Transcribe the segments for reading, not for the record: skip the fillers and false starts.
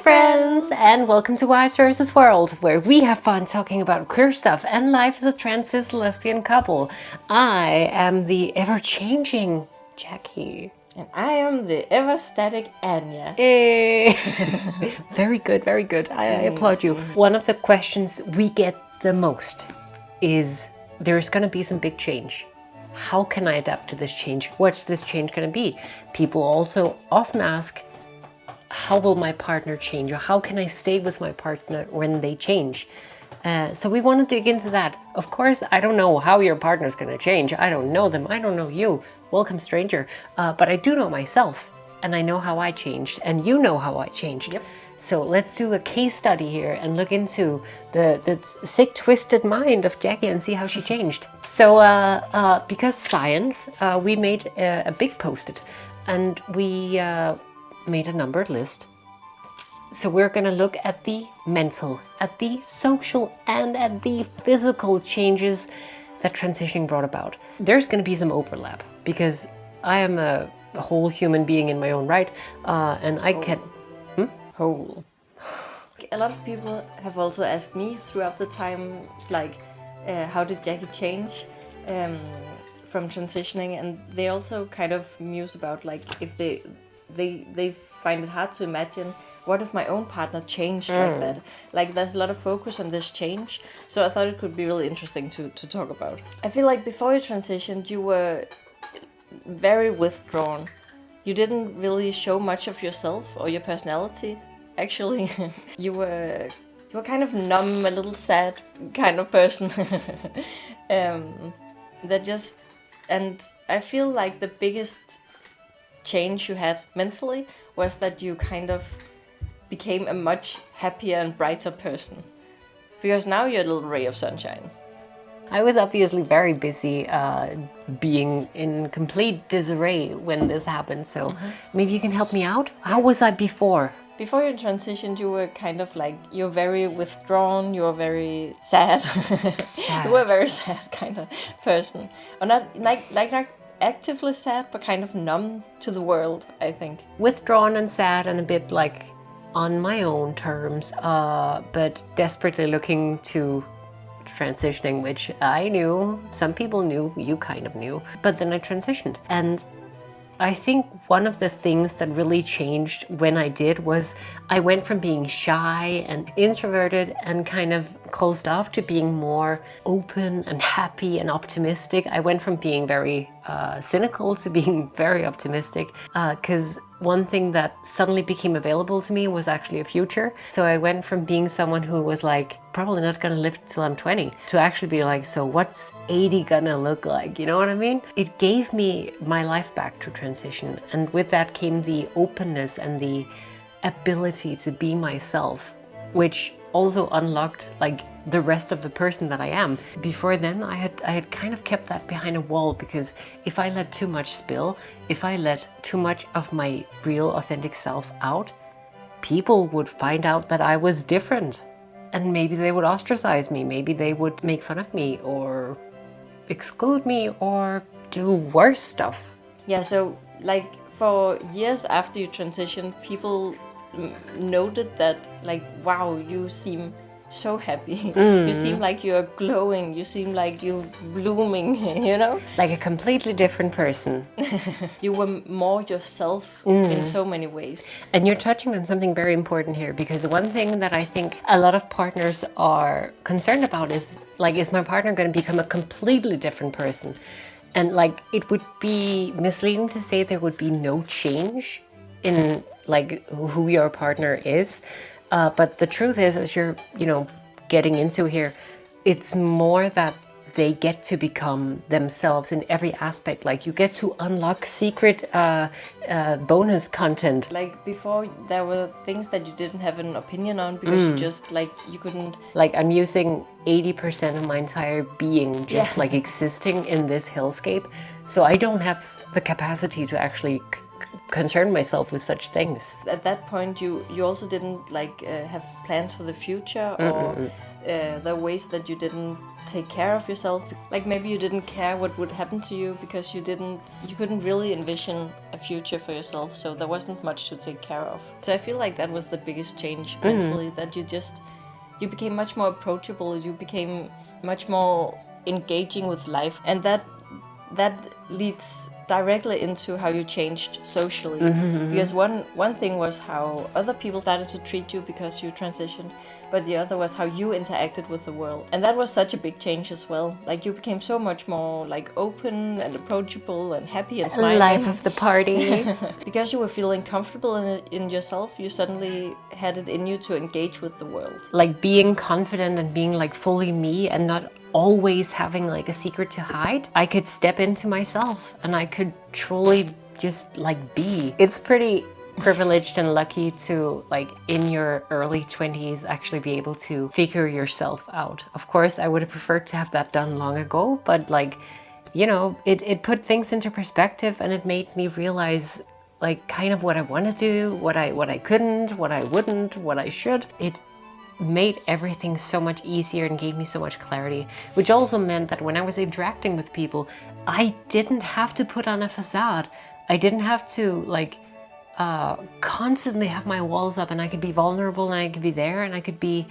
friends, and welcome to Wives vs. World, where we have fun talking about queer stuff and life as a trans cis lesbian couple. I am the ever-changing Jackie. And I am the ever-static Anya. Hey. Very good, very good. I applaud you. One of the questions we get the most is, there's going to be some big change. How can I adapt to this change? What's this change going to be? People also often ask, how will my partner change? Or how can I stay with my partner when they change? So we want to dig into that. Of course, I don't know how your partner's going to change. I don't know them. I don't know you. Welcome, stranger. But I do know myself. And I know how I changed. And you know how I changed. Yep. So let's do a case study here and look into the sick, twisted mind of Jackie and see how she changed. So because science, we made a big post-it. And we made a numbered list. So we're going to look at the mental, at the social, and at the physical changes that transitioning brought about. There's going to be some overlap because I am a whole human being in my own right, and I can... Whole. A lot of people have also asked me throughout the time, like, how did Jackie change from transitioning? And they also kind of muse about, like, if they find it hard to imagine, what if my own partner changed like that? Like, there's a lot of focus on this change, so I thought it could be really interesting to talk about. I feel like before you transitioned, you were very withdrawn. You didn't really show much of yourself or your personality, actually. You were kind of numb, a little sad kind of person. And I feel like the biggest change you had mentally was that you kind of became a much happier and brighter person, because now you're a little ray of sunshine. I was obviously very busy being in complete disarray when this happened, so maybe you can help me out? How was I before? Before you transitioned, you were kind of like, you're very withdrawn, you're very sad. You were a very sad kind of person. Or not actively sad, but kind of numb to the world, I think. Withdrawn and sad and a bit like on my own terms, but desperately looking to transitioning, which I knew, some people knew, you kind of knew, but then I transitioned. And I think one of the things that really changed when I did was I went from being shy and introverted and kind of closed off to being more open and happy and optimistic. I went from being very cynical to being very optimistic, because one thing that suddenly became available to me was actually a future. So I went from being someone who was like, probably not gonna live till I'm 20, to actually be like, so what's 80 gonna look like? You know what I mean? It gave me my life back to transition. And with that came the openness and the ability to be myself, which also unlocked like the rest of the person that I am. Before then, I had kind of kept that behind a wall, because if I let too much spill, if I let too much of my real authentic self out, people would find out that I was different. And maybe they would ostracize me, maybe they would make fun of me or exclude me or do worse stuff. Yeah, so like for years after you transitioned, people noted that, like, wow, you seem so happy. You seem like you're glowing, you seem like you're blooming, you know? Like a completely different person. You were more yourself in so many ways. And you're touching on something very important here, because one thing that I think a lot of partners are concerned about is, like, is my partner going to become a completely different person? And like, it would be misleading to say there would be no change in like who your partner is. But the truth is, as you're, getting into here, it's more that they get to become themselves in every aspect. Like, you get to unlock secret bonus content. Like before, there were things that you didn't have an opinion on because you just you couldn't. Like, I'm using 80% of my entire being just like existing in this hellscape. So I don't have the capacity to actually concern myself with such things. At that point, you also didn't have plans for the future, or there were ways that you didn't take care of yourself. Like maybe you didn't care what would happen to you because you couldn't really envision a future for yourself, so there wasn't much to take care of. So I feel like that was the biggest change mentally, that you became much more approachable, you became much more engaging with life, and that leads directly into how you changed socially. Because one thing was how other people started to treat you because you transitioned, but the other was how you interacted with the world. And that was such a big change as well. Like you became so much more like open and approachable and happy and smiling. Life of the party. Because you were feeling comfortable in yourself, you suddenly had it in you to engage with the world. Like being confident and being like fully me and not always having like a secret to hide. I could step into myself and I could truly just like be. It's pretty privileged and lucky to like in your early 20s actually be able to figure yourself out. Of course, I would have preferred to have that done long ago, but like, you know, it put things into perspective and it made me realize like kind of what I want to do, what I couldn't, what I wouldn't, what I should. It made everything so much easier and gave me so much clarity, which also meant that when I was interacting with people, I didn't have to put on a facade. I didn't have to like constantly have my walls up, and I could be vulnerable and I could be there and I could be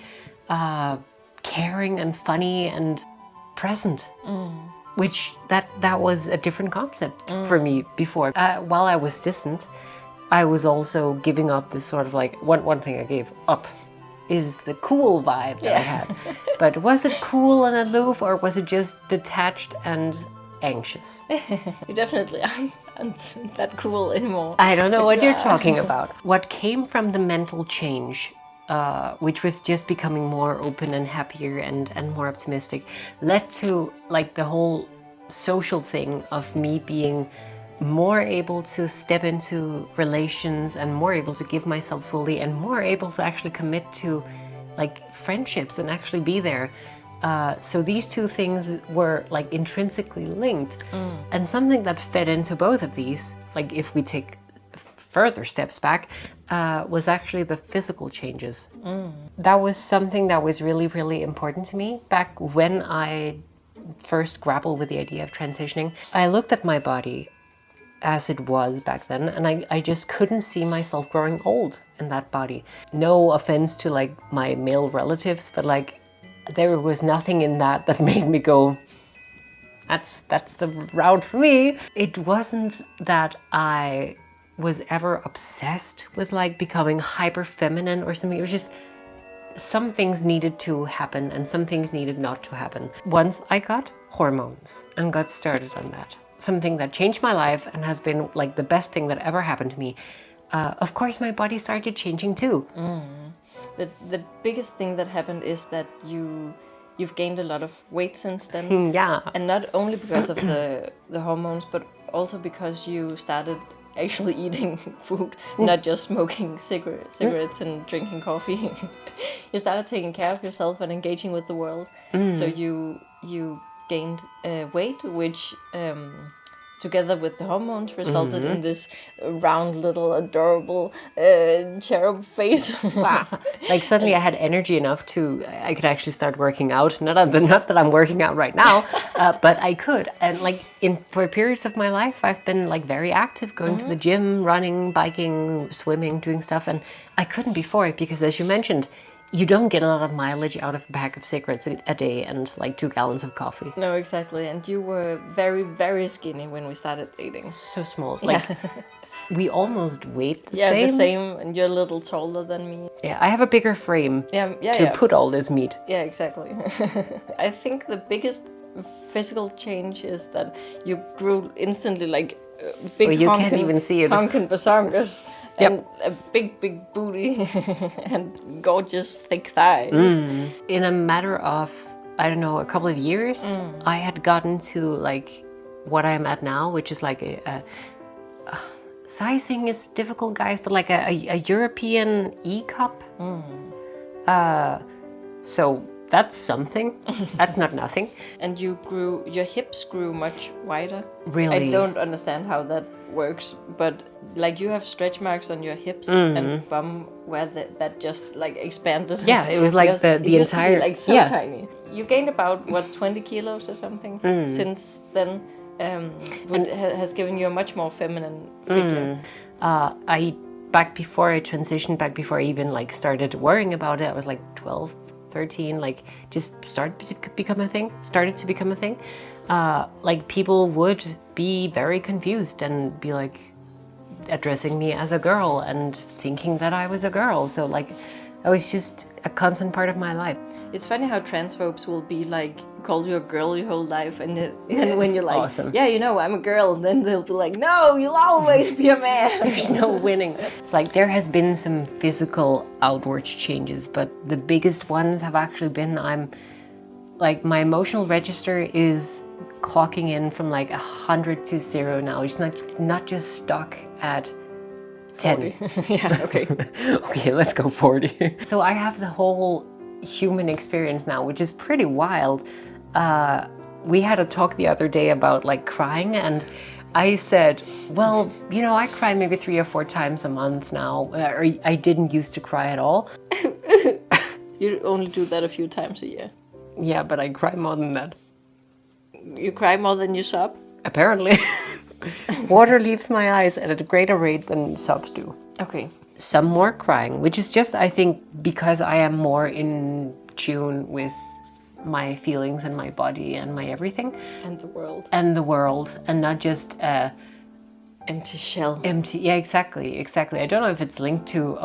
caring and funny and present. Which that was a different concept for me before. While I was distant, I was also giving up this sort of like, one thing I gave up is the cool vibe that I had. But was it cool and aloof, or was it just detached and anxious? You definitely aren't that cool anymore. I don't know what you're talking about. What came from the mental change, which was just becoming more open and happier and more optimistic, led to like the whole social thing of me being more able to step into relations and more able to give myself fully and more able to actually commit to like friendships and actually be there. So these two things were like intrinsically linked. And something that fed into both of these, like if we take further steps back, was actually the physical changes. That was something that was really, really important to me back when I first grappled with the idea of transitioning. I looked at my body as it was back then, and I just couldn't see myself growing old in that body. No offense to like my male relatives, but like there was nothing in that made me go, that's the route for me. It wasn't that I was ever obsessed with like becoming hyper feminine or something. It was just some things needed to happen and some things needed not to happen. Once I got hormones and got started on that, something that changed my life and has been like the best thing that ever happened to me. Of course, my body started changing too. The biggest thing that happened is that you've gained a lot of weight since then. Yeah. And not only because of the hormones, but also because you started actually eating food, not just smoking cigarettes and drinking coffee. You started taking care of yourself and engaging with the world. So you gained weight, which together with the hormones resulted in this round little adorable cherub face. Wow. Like suddenly I had energy enough I could actually start working out. Not that I'm working out right now, but I could. And like for periods of my life, I've been like very active, going to the gym, running, biking, swimming, doing stuff. And I couldn't before because, as you mentioned, you don't get a lot of mileage out of a pack of cigarettes a day and like 2 gallons of coffee. No, exactly. And you were very, very skinny when we started dating. So small. Like we almost weighed the Yeah, same. the same. And you're a little taller than me. Yeah, I have a bigger frame to put all this meat. Yeah, exactly. I think the biggest physical change is that you grew instantly like big well, you can't even see it. Honkin' basangas. And a big booty and gorgeous thick thighs. In a matter of, I don't know, a couple of years, I had gotten to like what I'm at now, which is like a sizing is difficult, guys, but like a European E cup. So that's something. That's not nothing. And your hips grew much wider. Really? I don't understand how that works, but like you have stretch marks on your hips and bum where that just like expanded. Yeah, it was like Because the it used entire... to be like so yeah. tiny. You gained about, what, 20 kilos or something since then, has given you a much more feminine figure. Back before I transitioned, back before I even like started worrying about it, I was like 12, 13, like just started to become a thing. Like people would be very confused and be like addressing me as a girl and thinking that I was a girl. So like that was just a constant part of my life. It's funny how transphobes will be like, call you a girl your whole life, and then when you're like, awesome. yeah, you know, I'm a girl, and then they'll be like, no, you'll always be a man. There's no winning. It's like there has been some physical outward changes, but the biggest ones have actually been like my emotional register is clocking in from like 100 to 0 now. It's not just stuck at 10. 40. Yeah, okay. Okay, let's go 40. So I have the whole human experience now, which is pretty wild. We had a talk the other day about like crying, and I said, well, you know, I cry maybe 3 or 4 times a month now, or I didn't used to cry at all. You only do that a few times a year. Yeah, but I cry more than that. You cry more than you sob? Apparently. Water leaves my eyes at a greater rate than sobs do. Okay. Some more crying, which is just, I think, because I am more in tune with my feelings and my body and my everything. And the world. And not just empty shell. Empty, yeah, exactly. I don't know if it's linked to,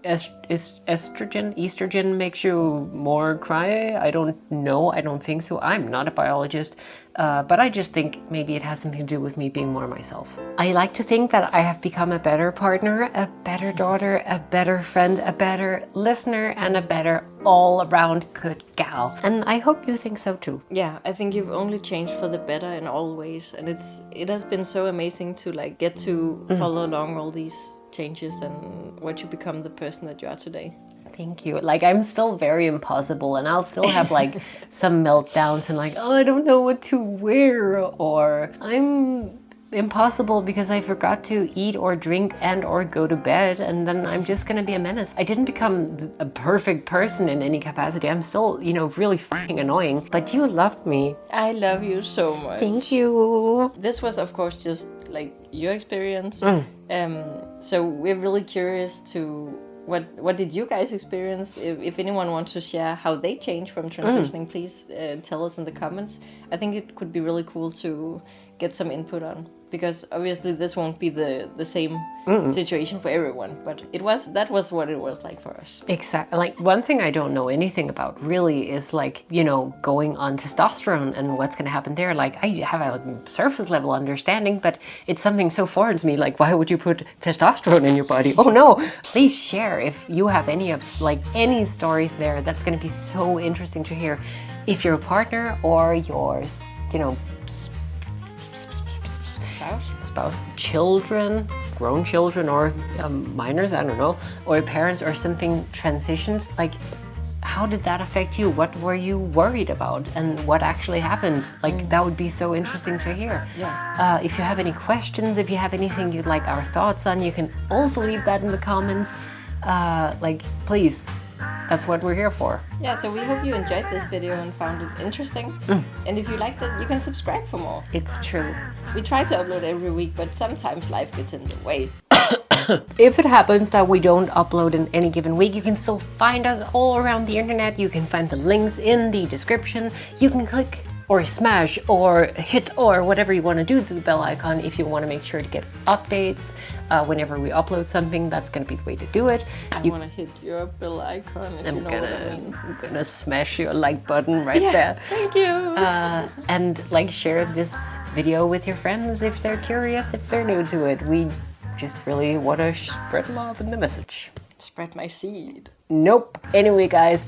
estrogen makes you more cry. I don't know. I don't think so. I'm not a biologist, but I just think maybe it has something to do with me being more myself. I like to think that I have become a better partner, a better daughter, a better friend, a better listener, and a better all-around good gal. And I hope you think so too. Yeah, I think you've only changed for the better in all ways, and it has been so amazing to like get to follow along all these changes and what you become the person that you are today. Thank you. Like, I'm still very impossible, and I'll still have like some meltdowns and like, oh, I don't know what to wear, or I'm impossible because I forgot to eat or drink and or go to bed, and then I'm just gonna be a menace. I didn't become a perfect person in any capacity. I'm still, you know, really fucking annoying, but you loved me. I love you so much. Thank you. This was, of course, just like your experience. So we're really curious to what did you guys experience? If anyone wants to share how they changed from transitioning, please tell us in the comments. I think it could be really cool to get some input on, because obviously this won't be the same situation for everyone, but that was what it was like for us. Exactly. Like, one thing I don't know anything about really is like, you know, going on testosterone and what's going to happen there. Like, I have a surface level understanding, but it's something so foreign to me. Like, why would you put testosterone in your body? Oh no! Please share if you have any stories there. That's going to be so interesting to hear. If you're a partner or yours, you know, spouse, children, grown children, or minors, I don't know, or parents or something transitioned, like, how did that affect you? What were you worried about, and what actually happened? Like, that would be so interesting to hear. Yeah. If you have any questions, if you have anything you'd like our thoughts on, you can also leave that in the comments. Like, please. That's what we're here for. Yeah, so we hope you enjoyed this video and found it interesting. And if you liked it, you can subscribe for more. It's true. We try to upload every week, but sometimes life gets in the way. If it happens that we don't upload in any given week, you can still find us all around the internet. You can find the links in the description. You can click or smash or hit or whatever you want to do to the bell icon if you want to make sure to get updates whenever we upload something. That's going to be the way to do it. I want to hit your bell icon if you know what I mean. I'm gonna smash your like button right Yeah, there. thank you. And like, share this video with your friends if they're curious, if they're new to it. We just really want to spread love in the message. Spread my seed. Nope. Anyway, guys,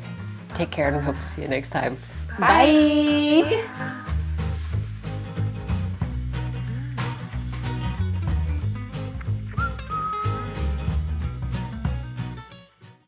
take care and we hope to see you next time. Bye.